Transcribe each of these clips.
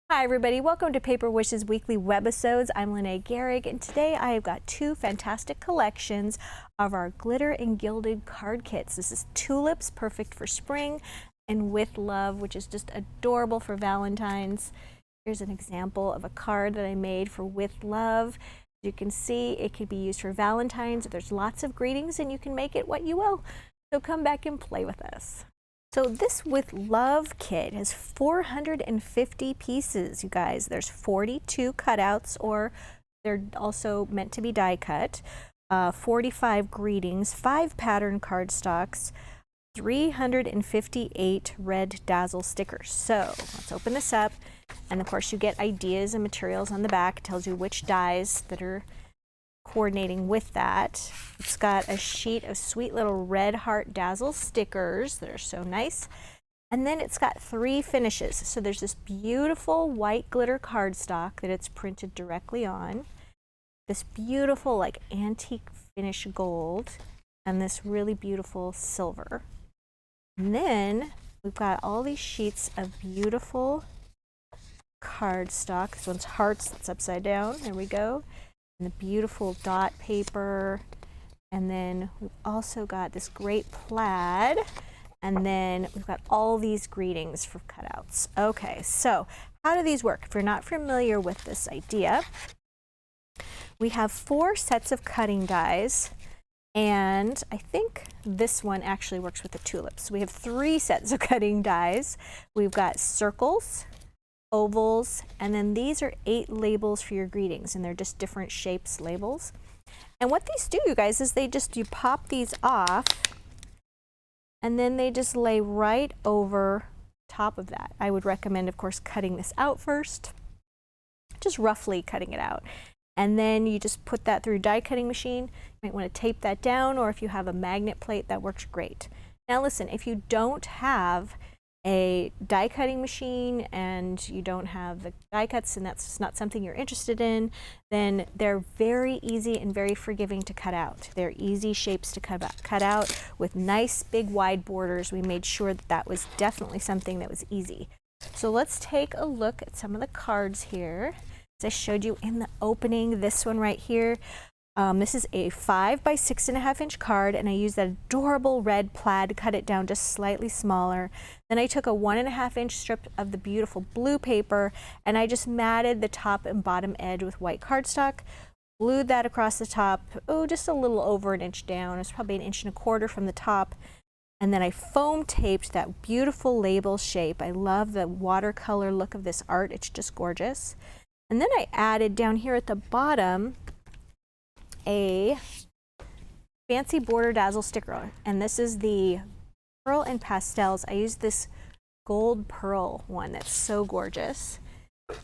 Hi everybody, welcome to Paper Wishes weekly webisodes. I'm Lene Gehrig, and today I have got two fantastic collections of our glitter and gilded card kits. This is Tulips, perfect for spring, and With Love, which is just adorable for Valentine's. Here's an example of a card that I made for With Love. You can see it could be used for Valentine's. There's lots of greetings and you can make it what you will. So come back and play with us. So this With Love kit has 450 pieces, you guys. There's 42 cutouts, or they're also meant to be die cut, 45 greetings, 5 pattern cardstocks, 358 red dazzle stickers. So let's open this up, and of course you get ideas and materials on the back. It tells you which dies that are coordinating with that. It's got a sheet of sweet little red heart dazzle stickers that are so nice. And then it's got 3 finishes. So there's this beautiful white glitter cardstock that it's printed directly on, this beautiful like antique finish gold, and this really beautiful silver. And then we've got all these sheets of beautiful cardstock. This one's hearts, that's upside down. There we go. And the beautiful dot paper, and then we've also got this great plaid, and then we've got all these greetings for cutouts. Okay, so how do these work? If you're not familiar with this idea, we have 4 sets of cutting dies, and I think this one actually works with the tulips. So we have 3 sets of cutting dies. We've got circles, ovals, and then these are 8 labels for your greetings, and they're just different shapes labels. And what these do, you guys, is you pop these off, and then they just lay right over top of that. I would recommend, of course, cutting this out first, just roughly cutting it out. And then you just put that through a die cutting machine. You might want to tape that down, or if you have a magnet plate, that works great. Now listen, if you don't have a die cutting machine and you don't have the die cuts and that's not something you're interested in, then they're very easy and very forgiving to cut out. They're easy shapes to cut out with nice big wide borders. We made sure that that was definitely something that was easy. So let's take a look at some of the cards here. As I showed you in the opening, this one right here, this is a 5 by 6.5 inch card, and I used that adorable red plaid, cut it down just slightly smaller. Then I took a 1.5 inch strip of the beautiful blue paper, and I just matted the top and bottom edge with white cardstock, glued that across the top, just a little over 1 inch down. It's probably 1.25 inches from the top. And then I foam taped that beautiful label shape. I love the watercolor look of this art. It's just gorgeous. And then I added down here at the bottom a fancy border dazzle sticker, and this is the Pearl and Pastels. I used this gold pearl one that's so gorgeous.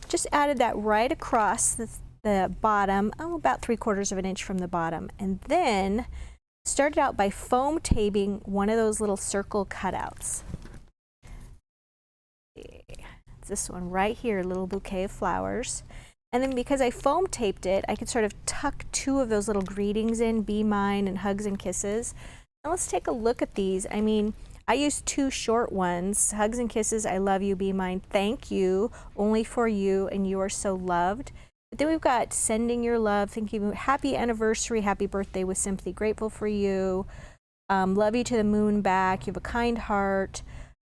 Just added that right across the bottom, about 3/4 inch from the bottom, and then started out by foam taping one of those little circle cutouts. It's this one right here, a little bouquet of flowers. And then because I foam taped it, I could sort of tuck 2 of those little greetings in, Be Mine and Hugs and Kisses. Now let's take a look at these. I mean, I used 2 short ones, Hugs and Kisses, I love you, Be Mine, thank you, only for you, and you are so loved. But then we've got sending your love, thank you, happy anniversary, happy birthday, was simply grateful for you, love you to the moon back, you have a kind heart,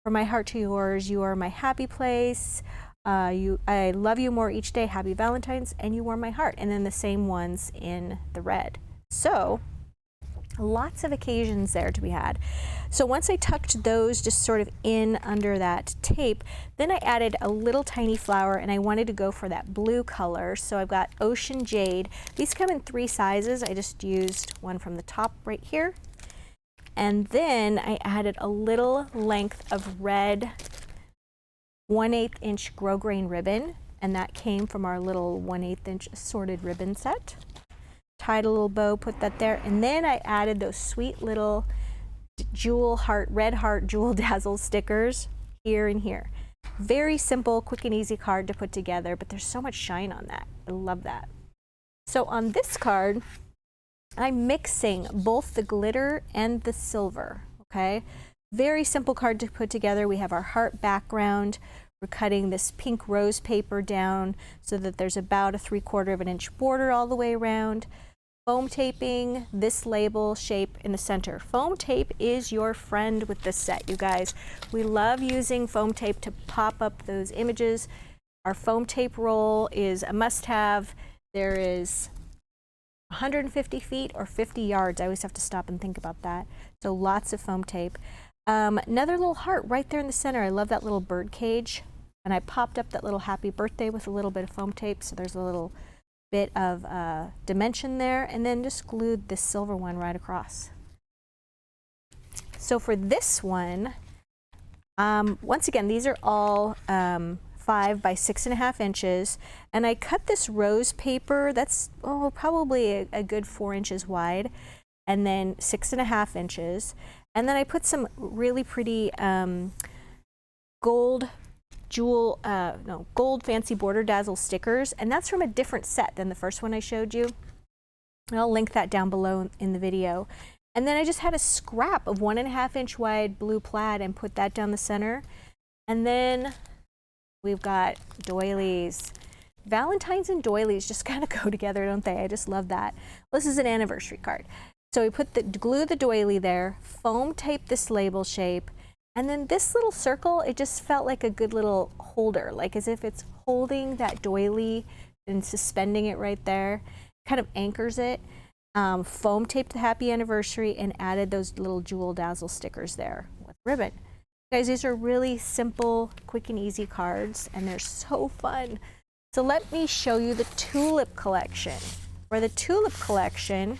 from my heart to yours, you are my happy place, I love you more each day, happy Valentine's, and you warm my heart. And then the same ones in the red. So lots of occasions there to be had. So once I tucked those just sort of in under that tape, then I added a little tiny flower, and I wanted to go for that blue color. So I've got Ocean Jade. These come in 3 sizes. I just used one from the top right here. And then I added a little length of red 1/8 inch grosgrain ribbon, and that came from our little 1/8 inch assorted ribbon set. Tied a little bow, put that there, and then I added those sweet little jewel heart, red heart jewel dazzle stickers here and here. Very simple, quick and easy card to put together, but there's so much shine on that. I love that. So on this card, I'm mixing both the glitter and the silver, okay? Very simple card to put together. We have our heart background. We're cutting this pink rose paper down so that there's about a 3/4 of an inch border all the way around. Foam taping this label shape in the center. Foam tape is your friend with this set, you guys. We love using foam tape to pop up those images. Our foam tape roll is a must-have. There is 150 feet or 50 yards. I always have to stop and think about that. So lots of foam tape. Another little heart right there in the center. I love that little bird cage. And I popped up that little happy birthday with a little bit of foam tape. So there's a little bit of dimension there. And then just glued this silver one right across. So for this one, once again, these are all 5 by 6.5 inches. And I cut this rose paper, that's probably a good 4 inches wide, and then 6.5 inches. And then I put some really pretty gold fancy border dazzle stickers, and that's from a different set than the first one I showed you. And I'll link that down below in the video. And then I just had a scrap of 1.5 inch wide blue plaid and put that down the center. And then we've got doilies. Valentines and doilies just kind of go together, don't they? I just love that. This is an anniversary card. So we glue the doily there, foam tape this label shape, and then this little circle, it just felt like a good little holder, like as if it's holding that doily and suspending it right there. Kind of anchors it. Foam taped the happy anniversary and added those little jewel dazzle stickers there with ribbon. Guys, these are really simple, quick and easy cards, and they're so fun. So let me show you the tulip collection. For the tulip collection,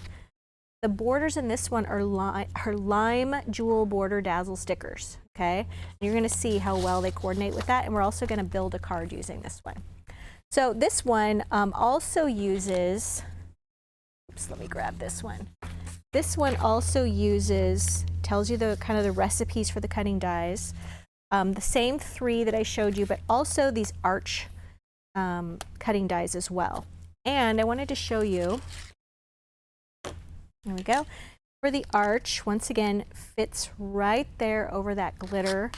the borders in this one are lime jewel border dazzle stickers, okay? And you're gonna see how well they coordinate with that, and we're also gonna build a card using this one. So this one also uses, oops, let me grab this one. This one also tells you the kind of the recipes for the cutting dies. The same 3 that I showed you, but also these arch cutting dies as well. And I wanted to show you, there we go. For the arch, once again, fits right there over that glitter.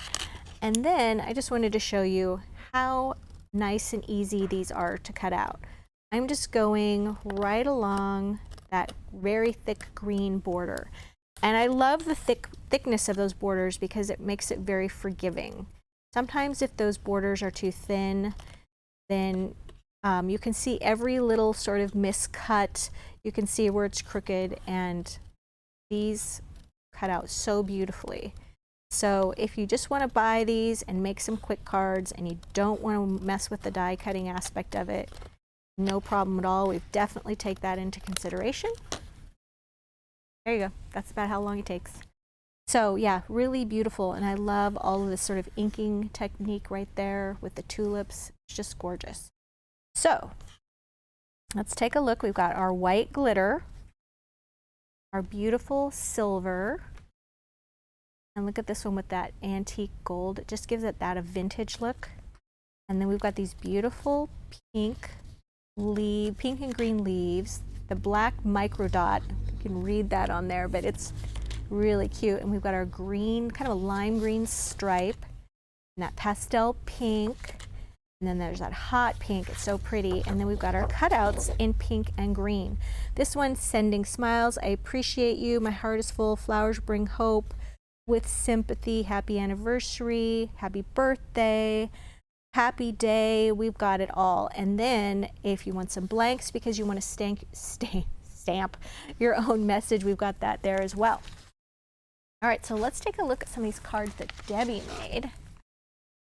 And then I just wanted to show you how nice and easy these are to cut out. I'm just going right along that very thick green border. And I love the thickness of those borders because it makes it very forgiving. Sometimes if those borders are too thin, then you can see every little sort of miscut. You can see where it's crooked, and these cut out so beautifully. So if you just want to buy these and make some quick cards and you don't want to mess with the die cutting aspect of it, no problem at all. We've definitely take that into consideration. There you go. That's about how long it takes. So yeah, really beautiful. And I love all of this sort of inking technique right there with the tulips. It's just gorgeous. So let's take a look. We've got our white glitter, our beautiful silver, and look at this one with that antique gold. It just gives it a vintage look. And then we've got these beautiful pink and green leaves, the black micro dot. You can read that on there, but it's really cute. And we've got our green, kind of a lime green stripe, and that pastel pink. And then there's that hot pink, it's so pretty. And then we've got our cutouts in pink and green. This one's sending smiles. I appreciate you. My heart is full. Flowers bring hope. With sympathy. Happy anniversary. Happy birthday. Happy day. We've got it all. And then if you want some blanks because you want to stamp your own message, we've got that there as well. All right, so let's take a look at some of these cards that Debbie made.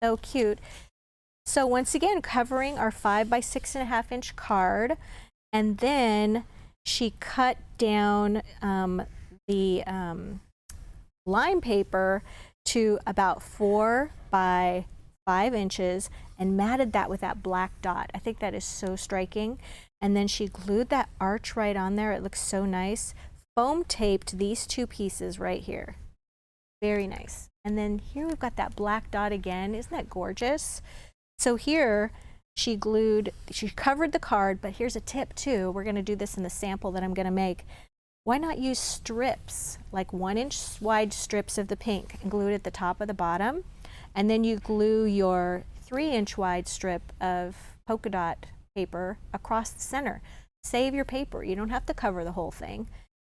So cute. So once again, covering our 5 by 6.5 inch card, and then she cut down the lime paper to about 4 by 5 inches and matted that with that black dot. I think that is so striking. And then she glued that arch right on there. It looks so nice. Foam taped these 2 pieces right here. Very nice. And then here we've got that black dot again. Isn't that gorgeous? So here she covered the card, but here's a tip too. We're going to do this in the sample that I'm going to make. Why not use strips, like 1 inch wide strips of the pink, and glue it at the top of the bottom, and then you glue your 3-inch wide strip of polka dot paper across the center. Save your paper. You don't have to cover the whole thing.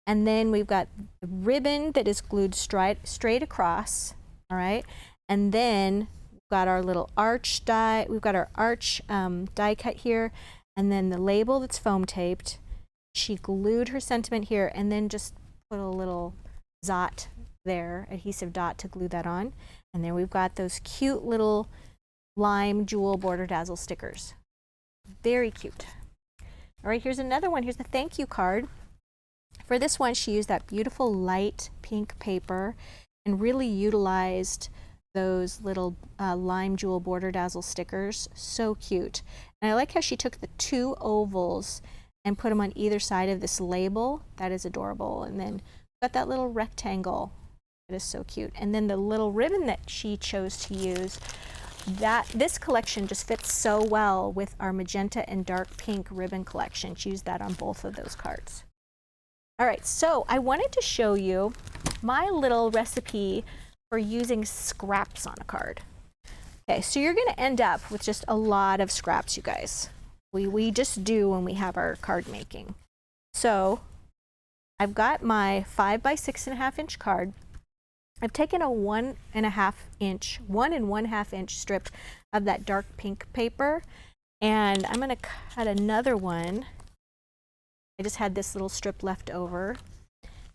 And then we've got the ribbon that is glued straight across, all right? And then we've got our little arch die. We've got our arch die cut here, and then the label that's foam taped. She glued her sentiment here, and then just put a little dot there, adhesive dot to glue that on. And then we've got those cute little lime jewel border dazzle stickers. Very cute. All right, here's another one. Here's the thank you card. For this one, she used that beautiful light pink paper and really utilized those little lime jewel border dazzle stickers. So cute. And I like how she took the 2 ovals and put them on either side of this label. That is adorable. And then got that little rectangle. It is so cute. And then the little ribbon that she chose to use, this collection just fits so well with our magenta and dark pink ribbon collection. She used that on both of those cards. All right, so I wanted to show you my little recipe for using scraps on a card. Okay, so you're gonna end up with just a lot of scraps, you guys. We just do when we have our card making. So I've got my 5 by 6.5 inch card. I've taken a 1 1/2 inch strip of that dark pink paper, and I'm gonna cut another one. I just had this little strip left over,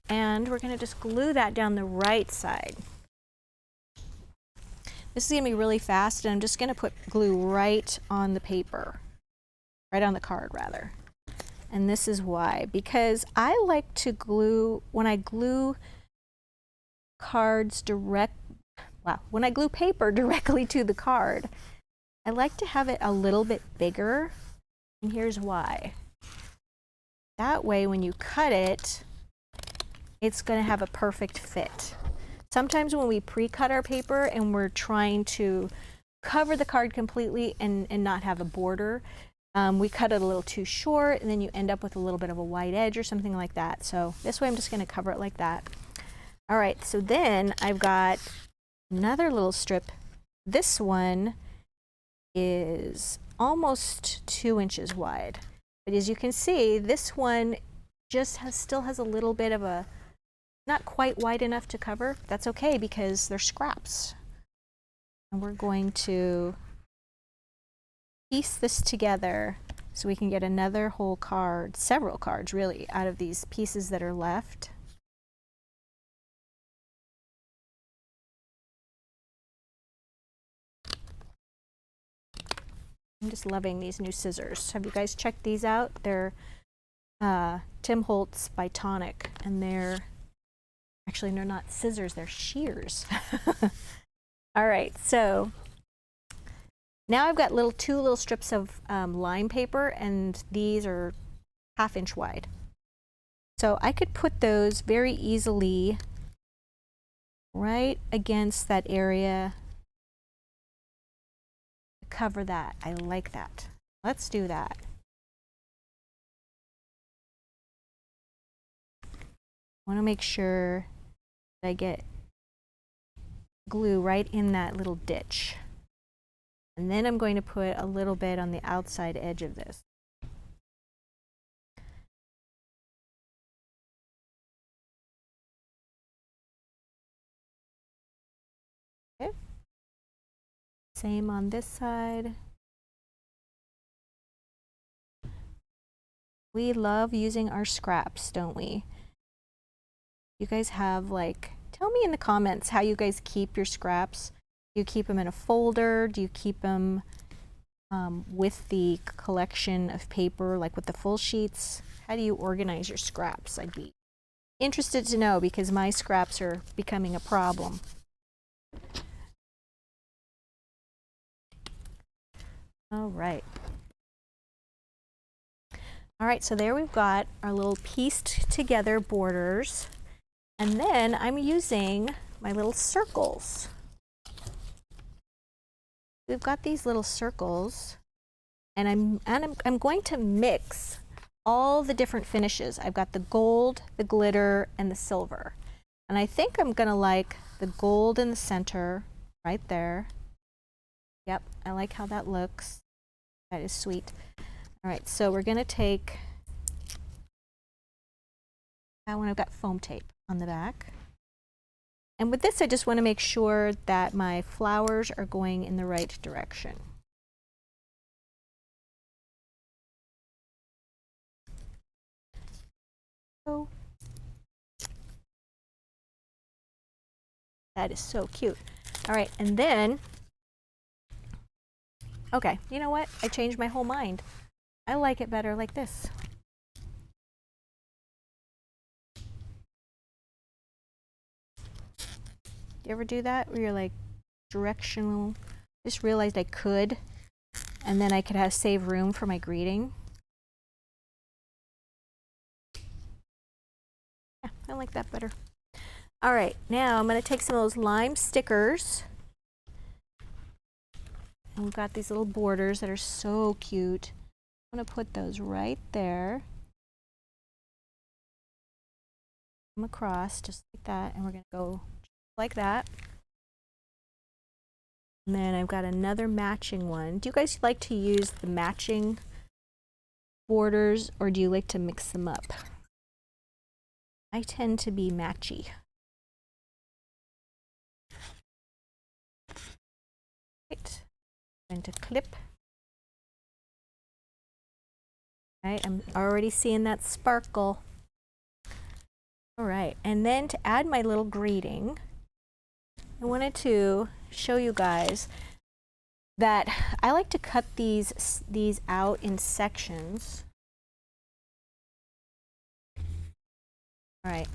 and we're gonna just glue that down the right side. This is gonna be really fast, and I'm just gonna put glue right on the paper, right on the card rather. And this is why, because I like to glue, when I glue when I glue paper directly to the card, I like to have it a little bit bigger, and here's why. That way, when you cut it, it's going to have a perfect fit. Sometimes when we pre-cut our paper and we're trying to cover the card completely and not have a border, we cut it a little too short, and then you end up with a little bit of a white edge or something like that. So this way I'm just going to cover it like that. All right, so then I've got another little strip. This one is almost 2 inches wide. But as you can see, this one just still has a little bit of a, not quite wide enough to cover. That's okay because they're scraps. And we're going to piece this together so we can get another whole card, several cards really, out of these pieces that are left. I'm just loving these new scissors. Have you guys checked these out? They're Tim Holtz by Tonic, and they're not scissors, they're shears. All right, so now I've got two little strips of lime paper, and these are 1/2 inch wide. So I could put those very easily right against that area. Cover that. I like that. Let's do that. I want to make sure that I get glue right in that little ditch. And then I'm going to put a little bit on the outside edge of this. Okay. Same on this side. We love using our scraps, don't we? You guys have tell me in the comments how you guys keep your scraps. Do you keep them in a folder? Do you keep them with the collection of paper, like with the full sheets? How do you organize your scraps? I'd be interested to know because my scraps are becoming a problem. All right. All right, so there we've got our little pieced together borders. And then I'm using my little circles. We've got these little circles, and I'm going to mix all the different finishes. I've got the gold, the glitter, and the silver. And I think I'm gonna like the gold in the center, right there. Yep, I like how that looks. That is sweet. All right, so we're gonna take that one. I've got foam tape on the back. And with this, I just want to make sure that my flowers are going in the right direction. Oh, that is so cute. All right, and then, okay, you know what? I changed my whole mind. I like it better like this. You ever do that where you're like directional? Just realized I could, and then I could have save room for my greeting. Yeah, I like that better. All right, now I'm going to take some of those lime stickers. And we've got these little borders that are so cute. I'm going to put those right there. Come across just like that, and we're going to go like that. And then I've got another matching one. Do you guys like to use the matching borders, or do you like to mix them up? I tend to be matchy. Right. I'm going to clip. Right, I'm already seeing that sparkle. All right, and then to add my little greeting, I wanted to show you guys that I like to cut these out in sections. All right,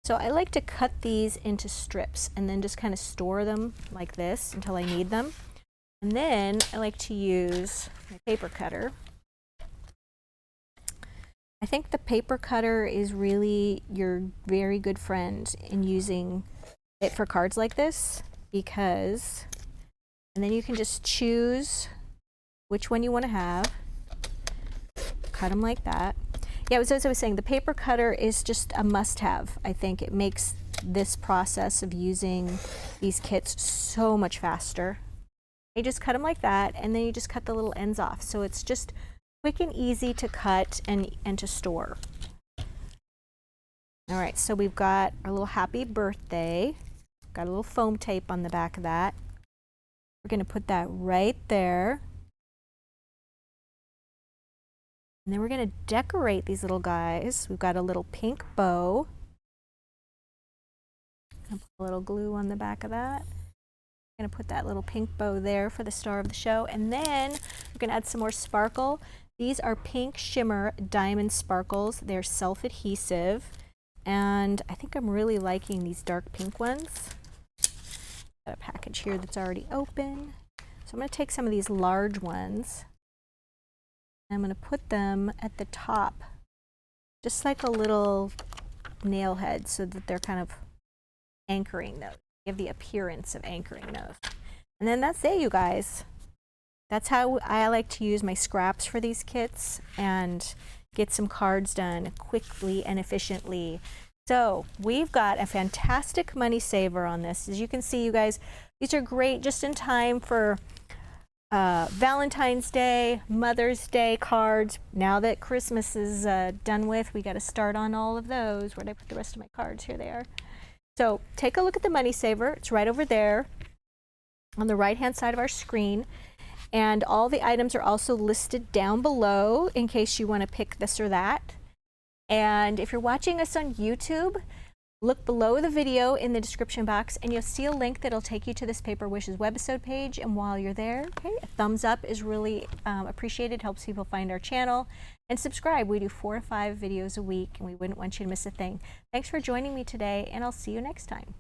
so I like to cut these into strips and then just kind of store them like this until I need them. And then I like to use my paper cutter. I think the paper cutter is really your very good friend in using it for cards like this, because, and then you can just choose which one you want to have, cut them like that. Yeah, as I was saying, the paper cutter is just a must-have. I think it makes this process of using these kits so much faster. You just cut them like that, and then you just cut the little ends off. So it's just quick and easy to cut and to store. All right, so we've got our little happy birthday. Got a little foam tape on the back of that. We're going to put that right there. And then we're going to decorate these little guys. We've got a little pink bow. Put a little glue on the back of that. I'm going to put that little pink bow there for the star of the show. And then we're going to add some more sparkle. These are pink shimmer diamond sparkles. They're self-adhesive. And I think I'm really liking these dark pink ones. Got a package here that's already open. So I'm going to take some of these large ones. And I'm going to put them at the top, just like a little nail head, so that they're kind of anchoring those. Give the appearance of anchoring those. And then that's it, you guys. That's how I like to use my scraps for these kits and get some cards done quickly and efficiently. So we've got a fantastic money saver on this. As you can see, you guys, these are great just in time for Valentine's Day, Mother's Day cards. Now that Christmas is done with, we got to start on all of those. Where did I put the rest of my cards? Here they are. So take a look at the money saver. It's right over there on the right hand side of our screen. And all the items are also listed down below in case you want to pick this or that. And if you're watching us on YouTube, look below the video in the description box and you'll see a link that'll take you to this Paper Wishes webisode page. And while you're there, okay, a thumbs up is really appreciated, helps people find our channel. And subscribe. We do 4 to 5 videos a week and we wouldn't want you to miss a thing. Thanks for joining me today, and I'll see you next time.